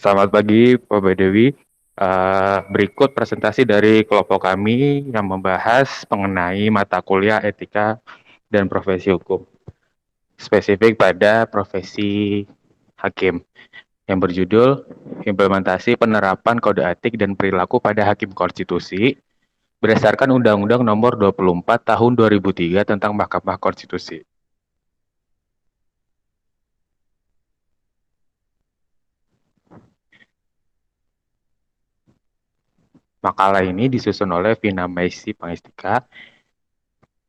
Selamat pagi, Pak Badawi. Berikut presentasi dari kelompok kami yang membahas mengenai mata kuliah etika dan profesi hukum, spesifik pada profesi hakim, yang berjudul Implementasi Penerapan Kode Etik dan Perilaku pada Hakim Konstitusi berdasarkan Undang-Undang Nomor 24 Tahun 2003 tentang Mahkamah Konstitusi. Makalah ini disusun oleh Vina Maisi Pangestika,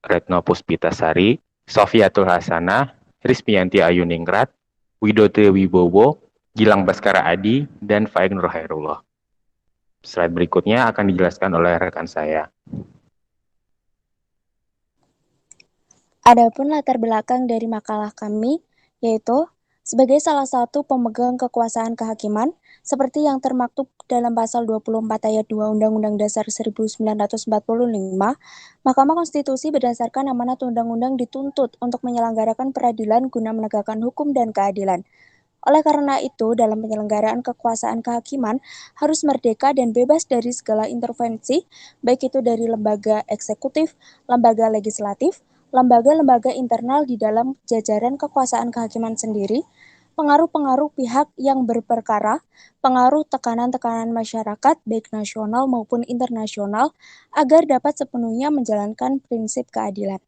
Retno Puspitasari, Sofiatul Hasanah, Rizmianti Ayuningrat, Widodo Wibowo, Gilang Baskara Adi, dan Faik Nur Hairullah. Slide berikutnya akan dijelaskan oleh rekan saya. Adapun latar belakang dari makalah kami, yaitu sebagai salah satu pemegang kekuasaan kehakiman, seperti yang termaktub dalam pasal 24 ayat 2 Undang-Undang Dasar 1945, Mahkamah Konstitusi berdasarkan amanat undang-undang dituntut untuk menyelenggarakan peradilan guna menegakkan hukum dan keadilan. Oleh karena itu, dalam penyelenggaraan kekuasaan kehakiman harus merdeka dan bebas dari segala intervensi, baik itu dari lembaga eksekutif, lembaga legislatif, lembaga-lembaga internal di dalam jajaran kekuasaan kehakiman sendiri, pengaruh-pengaruh pihak yang berperkara, pengaruh tekanan-tekanan masyarakat, baik nasional maupun internasional, agar dapat sepenuhnya menjalankan prinsip keadilan.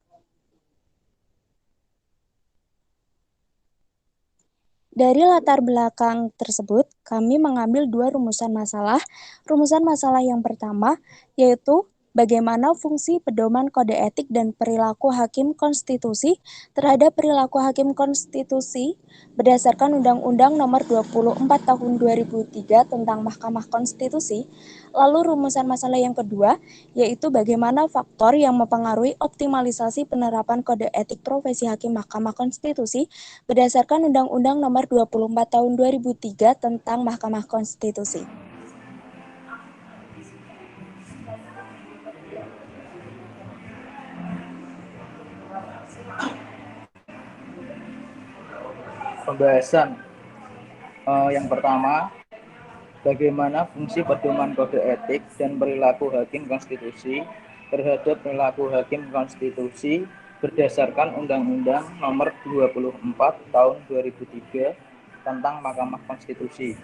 Dari latar belakang tersebut, kami mengambil dua rumusan masalah. Rumusan masalah yang pertama, yaitu bagaimana fungsi pedoman kode etik dan perilaku hakim konstitusi terhadap perilaku hakim konstitusi berdasarkan Undang-Undang Nomor 24 Tahun 2003 tentang Mahkamah Konstitusi. Lalu rumusan masalah yang kedua, yaitu bagaimana faktor yang mempengaruhi optimalisasi penerapan kode etik profesi hakim Mahkamah Konstitusi berdasarkan Undang-Undang Nomor 24 Tahun 2003 tentang Mahkamah Konstitusi. Pembahasan yang pertama, bagaimana fungsi pedoman kode etik dan perilaku hakim konstitusi terhadap perilaku hakim konstitusi berdasarkan Undang-Undang Nomor 24 Tahun 2003 tentang Mahkamah Konstitusi.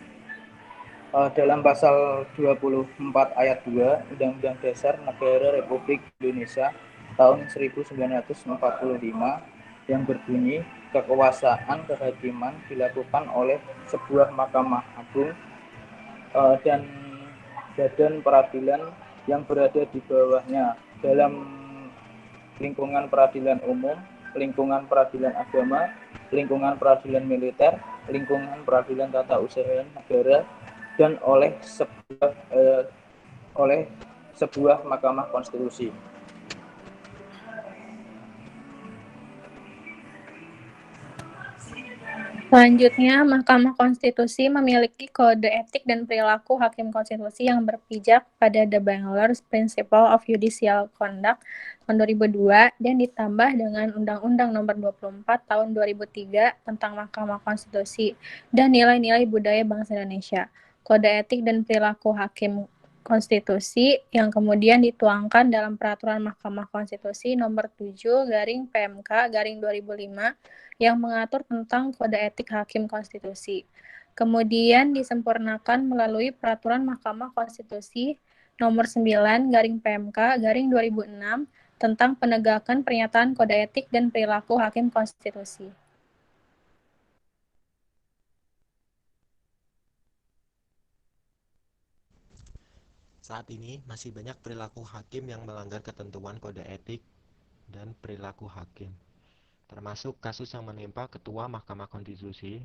Dalam pasal 24 ayat 2 Undang-Undang Dasar Negara Republik Indonesia tahun 1945 yang berbunyi kekuasaan kehakiman dilakukan oleh sebuah Mahkamah Agung dan badan peradilan yang berada di bawahnya dalam lingkungan peradilan umum, lingkungan peradilan agama, lingkungan peradilan militer, lingkungan peradilan tata usaha negara, dan oleh sebuah Mahkamah Konstitusi. Selanjutnya, Mahkamah Konstitusi memiliki kode etik dan perilaku hakim konstitusi yang berpijak pada The Bangalore Principle of Judicial Conduct tahun 2002 dan ditambah dengan Undang-Undang Nomor 24 Tahun 2003 tentang Mahkamah Konstitusi dan nilai-nilai budaya bangsa Indonesia. Kode etik dan perilaku hakim konstitusi yang kemudian dituangkan dalam Peraturan Mahkamah Konstitusi Nomor 7 PMK 2005 yang mengatur tentang kode etik hakim konstitusi. Kemudian disempurnakan melalui Peraturan Mahkamah Konstitusi Nomor 9 PMK 2006 tentang penegakan pernyataan kode etik dan perilaku hakim konstitusi. Saat ini masih banyak perilaku hakim yang melanggar ketentuan kode etik dan perilaku hakim, termasuk kasus yang menimpa Ketua Mahkamah Konstitusi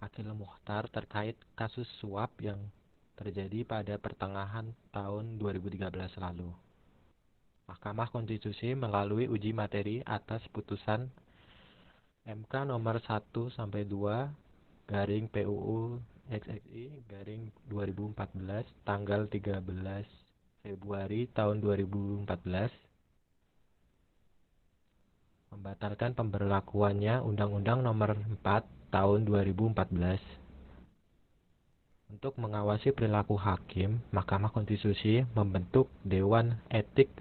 Akil Mukhtar terkait kasus suap yang terjadi pada pertengahan tahun 2013 lalu. Mahkamah Konstitusi melalui uji materi atas putusan MK nomor 1-2 PUU XXI 2014 tanggal 13 Februari tahun 2014 membatalkan pemberlakuannya Undang-Undang Nomor 4 Tahun 2014 Untuk mengawasi perilaku hakim, Mahkamah Konstitusi membentuk Dewan Etik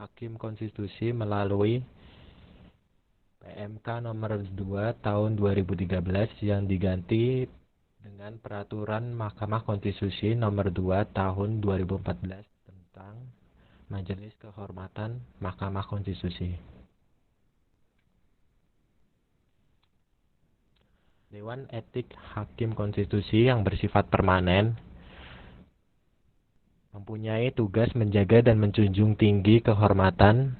Hakim Konstitusi melalui PMK nomor 2 tahun 2013 yang diganti dengan Peraturan Mahkamah Konstitusi nomor 2 tahun 2014 tentang Majelis Kehormatan Mahkamah Konstitusi. Dewan Etik Hakim Konstitusi yang bersifat permanen mempunyai tugas menjaga dan menjunjung tinggi kehormatan,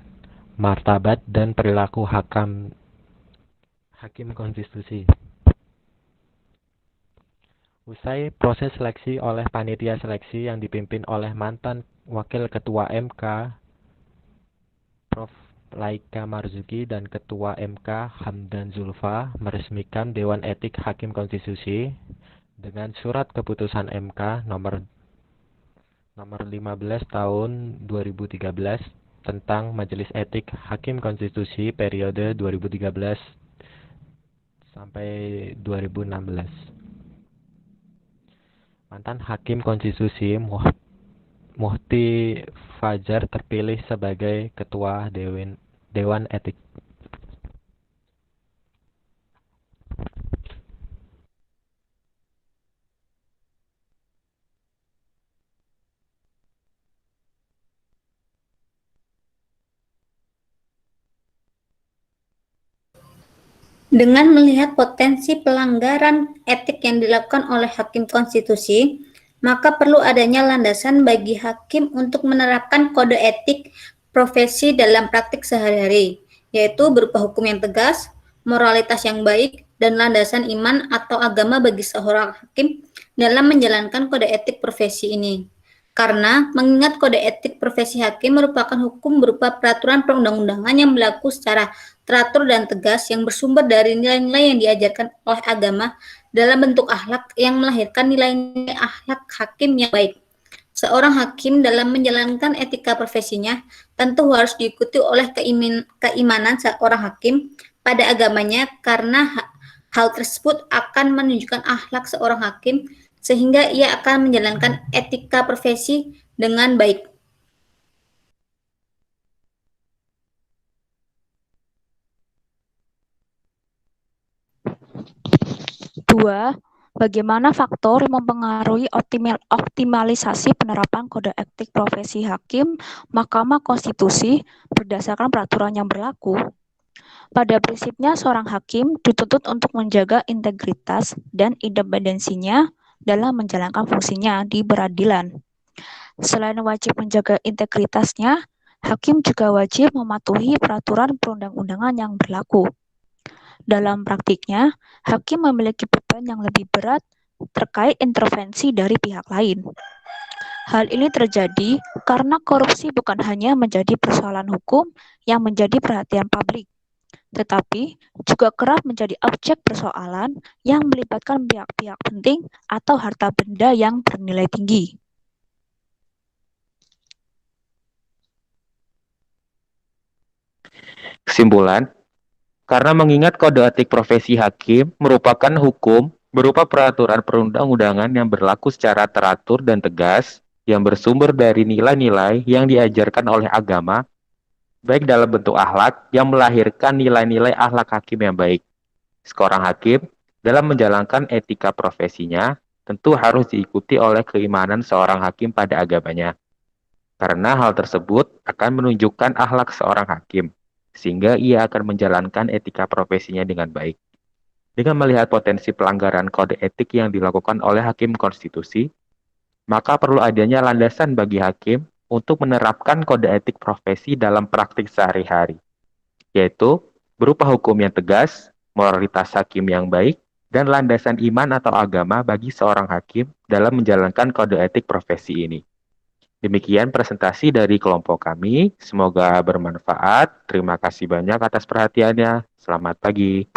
martabat, dan perilaku hakim konstitusi. Usai proses seleksi oleh panitia seleksi yang dipimpin oleh mantan Wakil Ketua MK, Prof. Laika Marzuki, dan Ketua MK Hamdan Zulfa meresmikan Dewan Etik Hakim Konstitusi dengan surat keputusan MK nomor 15 tahun 2013 tentang Majelis Etik Hakim Konstitusi periode 2013 sampai 2016. Mantan Hakim Konstitusi Muhti Fajar terpilih sebagai Ketua Dewan Etik. Dengan melihat potensi pelanggaran etik yang dilakukan oleh hakim konstitusi, maka perlu adanya landasan bagi hakim untuk menerapkan kode etik profesi dalam praktik sehari-hari, yaitu berupa hukum yang tegas, moralitas yang baik, dan landasan iman atau agama bagi seorang hakim dalam menjalankan kode etik profesi ini. Karena mengingat kode etik profesi hakim merupakan hukum berupa peraturan perundang-undangan yang berlaku secara teratur dan tegas yang bersumber dari nilai-nilai yang diajarkan oleh agama dalam bentuk akhlak yang melahirkan nilai-nilai akhlak hakim yang baik. Seorang hakim dalam menjalankan etika profesinya tentu harus diikuti oleh keimanan seorang hakim pada agamanya karena hal tersebut akan menunjukkan akhlak seorang hakim sehingga ia akan menjalankan etika profesi dengan baik. Dua, bagaimana faktor yang mempengaruhi optimalisasi penerapan kode etik profesi hakim Mahkamah Konstitusi berdasarkan peraturan yang berlaku? Pada prinsipnya, seorang hakim dituntut untuk menjaga integritas dan independensinya dalam menjalankan fungsinya di peradilan. Selain wajib menjaga integritasnya, hakim juga wajib mematuhi peraturan perundang-undangan yang berlaku. Dalam praktiknya, hakim memiliki beban yang lebih berat terkait intervensi dari pihak lain. Hal ini terjadi karena korupsi bukan hanya menjadi persoalan hukum yang menjadi perhatian publik, tetapi juga kerap menjadi objek persoalan yang melibatkan pihak-pihak penting atau harta benda yang bernilai tinggi. Kesimpulan, karena mengingat kode etik profesi hakim merupakan hukum berupa peraturan perundang-undangan yang berlaku secara teratur dan tegas, yang bersumber dari nilai-nilai yang diajarkan oleh agama, baik dalam bentuk akhlak yang melahirkan nilai-nilai akhlak hakim yang baik. Seorang hakim dalam menjalankan etika profesinya tentu harus diikuti oleh keimanan seorang hakim pada agamanya. Karena hal tersebut akan menunjukkan akhlak seorang hakim, sehingga ia akan menjalankan etika profesinya dengan baik. Dengan melihat potensi pelanggaran kode etik yang dilakukan oleh hakim konstitusi, maka perlu adanya landasan bagi hakim untuk menerapkan kode etik profesi dalam praktik sehari-hari, yaitu berupa hukum yang tegas, moralitas hakim yang baik, dan landasan iman atau agama bagi seorang hakim dalam menjalankan kode etik profesi ini. Demikian presentasi dari kelompok kami. Semoga bermanfaat. Terima kasih banyak atas perhatiannya. Selamat pagi.